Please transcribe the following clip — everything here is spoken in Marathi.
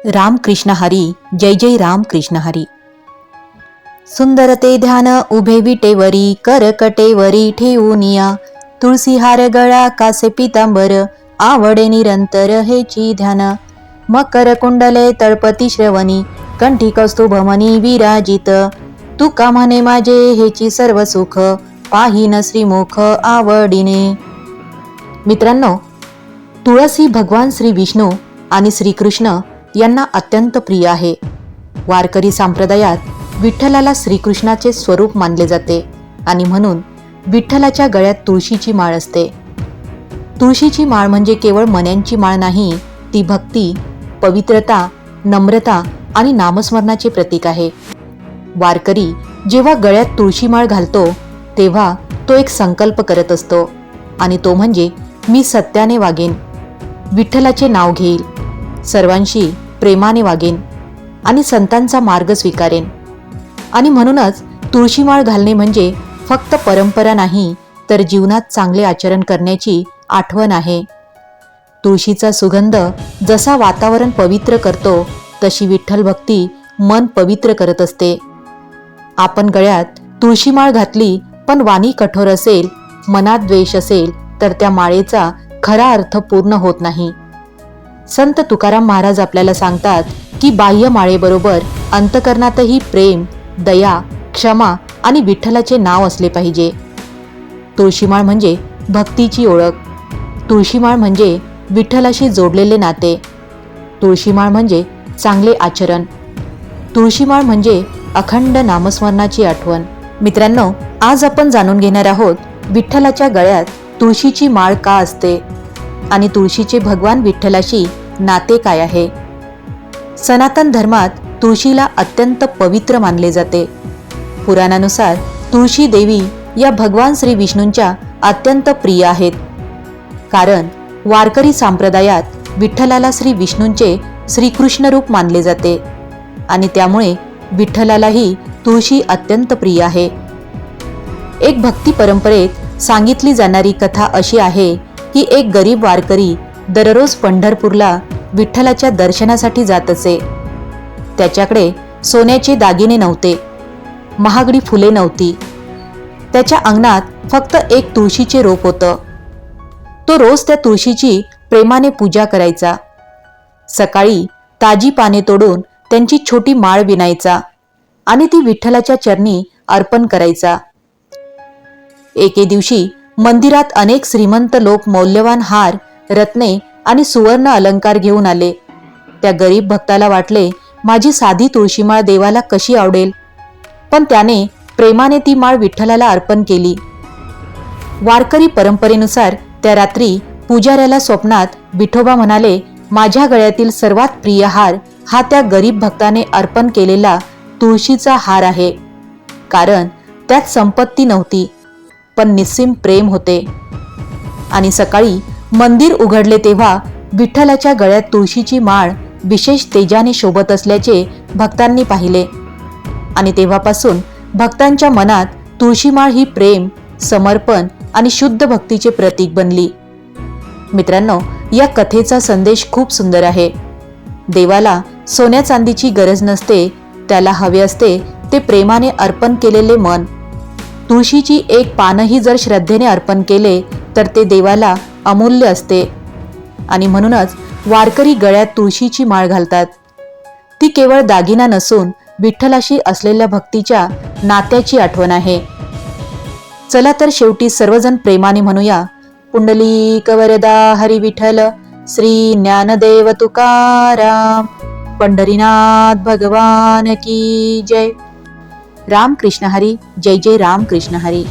राम कृष्ण हरी, जय जय राम कृष्ण हरी। सुंदर ते ध्यान उभे विटेवरी, करकटेवरी ठेवूनिया, तुळसी हार गळा कासे पितांबर, आवडे निरंतर हेची ध्यान। मकर कुंडले तळपती श्रवणी, कंठी कौस्तुभमणी विराजित, तुका म्हणे माझे हेची सर्व सुख, पाहिन श्रीमुख आवडीने। मित्रांनो, तुळस भगवान श्री विष्णू आणि श्रीकृष्ण यांना अत्यंत प्रिय आहे। वारकरी संप्रदायात विठ्ठलाला श्रीकृष्णाचे स्वरूप मानले जाते आणि म्हणून विठ्ठलाच्या गळ्यात तुळशीची माळ असते। तुळशीची माळ म्हणजे केवळ मण्यांची माळ नाही, ती भक्ती, पवित्रता, नम्रता आणि नामस्मरणाचे प्रतीक आहे। वारकरी जेव्हा गळ्यात तुळशी माळ घालतो तेव्हा तो एक संकल्प करत असतो आणि तो म्हणजे मी सत्याने वागेन, विठ्ठलाचे नाव घेईल, सर्वांशी प्रेमाने वागेन आणि संतांचा मार्ग स्वीकारेन। आणि म्हणूनच तुळशी माळ घालणे म्हणजे फक्त परंपरा नाही, तर जीवनात चांगले आचरण करण्याची आठवण आहे। तुळशीचा सुगंध जसा वातावरण पवित्र करतो, तशी विठ्ठल भक्ती मन पवित्र करत असते। आपण गळ्यात तुळशी माळ घातली पण वाणी कठोर असेल, मनात द्वेष असेल, तर त्या माळेचा खरा अर्थ पूर्ण होत नाही। संत तुकाराम महाराज आपल्याला सांगतात की बाह्य माळेबरोबर अंतकरणातही प्रेम, दया, क्षमा आणि विठ्ठलाचे नाव असले पाहिजे। तुळशीमाळ म्हणजे भक्तीची ओळख, तुळशीमाळ म्हणजे विठ्ठलाशी जोडलेले नाते, तुळशीमाळ म्हणजे चांगले आचरण, तुळशीमाळ म्हणजे अखंड नामस्मरणाची आठवण। मित्रांनो, आज आपण जाणून घेणार आहोत विठ्ठलाच्या गळ्यात तुळशीची माळ का असते आणि तुळशीचे भगवान विठ्ठलाशी नाते काय आहे। सनातन धर्मात तुळशीला अत्यंत पवित्र मानले जाते। पुराणानुसार तुळशी देवी या भगवान श्री विष्णूंच्या अत्यंत प्रिय आहेत, कारण वारकरी संप्रदायात विठ्ठलाला श्री विष्णूंचे श्रीकृष्ण रूप मानले जाते आणि त्यामुळे विठ्ठलालाही तुळशी अत्यंत प्रिय आहे। एक भक्ती परंपरेत सांगितली जाणारी कथा अशी आहे की एक गरीब वारकरी दररोज पंढरपूरला विठ्ठलाच्या दर्शनासाठी जात असे। त्याच्याकडे सोन्याचे दागिने नव्हते, महागडी फुले नव्हती, त्याच्या अंगणात फक्त एक तुळशीचे रोप होतं। तो रोज त्या तुळशीची प्रेमाने पूजा करायचा। सकाळी ताजी पाने तोडून त्यांची छोटी माळ विणायचा आणि ती विठ्ठलाच्या चरणी अर्पण करायचा। एके दिवशी मंदिरात अनेक श्रीमंत लोक मौल्यवान हार, रत्ने आणि सुवर्ण अलंकार घेऊन आले। त्या गरीब भक्ताला वाटले, माझी साधी तुळशीमाळ देवाला कशी आवडेल, पण त्याने प्रेमाने ती माळ विठ्ठलाला अर्पण केली। वारकरी परंपरेनुसार त्या रात्री पुजाऱ्याला स्वप्नात विठोबा म्हणाले, माझ्या गळ्यातील सर्वात प्रिय हार हा त्या गरीब भक्ताने अर्पण केलेला तुळशीचा हार आहे, कारण त्यात संपत्ती नव्हती पण निस्सीम प्रेम होते। आणि सकाळी मंदिर उघडले तेव्हा विठ्ठलाच्या गळ्यात तुळशीची माळ विशेष तेजाने शोभत असल्याचे भक्तांनी पाहिले आणि तेव्हापासून भक्तांच्या मनात तुळशीमाळ ही प्रेम, समर्पण आणि शुद्ध भक्तीचे प्रतीक बनली। मित्रांनो, या कथेचा संदेश खूप सुंदर आहे। देवाला सोन्या चांदीची गरज नसते, त्याला हवे असते ते प्रेमाने अर्पण केलेले मन। तुळशीची एक पानही जर श्रद्धेने अर्पण केले तर ते देवाला अमूल्य असते आणि म्हणूनच वारकरी गळ्यात तुळशीची माळ घालतात। ती केवळ दागिना नसून विठ्ठलाशी असलेल्या भक्तीच्या नात्याची आठवण आहे। चला तर शेवटी सर्वजण प्रेमाने म्हणूया, पुंडलिक वरदा हरी विठ्ठल, श्री ज्ञानदेव तुकाराम, पंढरीनाथ भगवान की जय। राम कृष्ण हरी, जय जय राम कृष्ण हरी।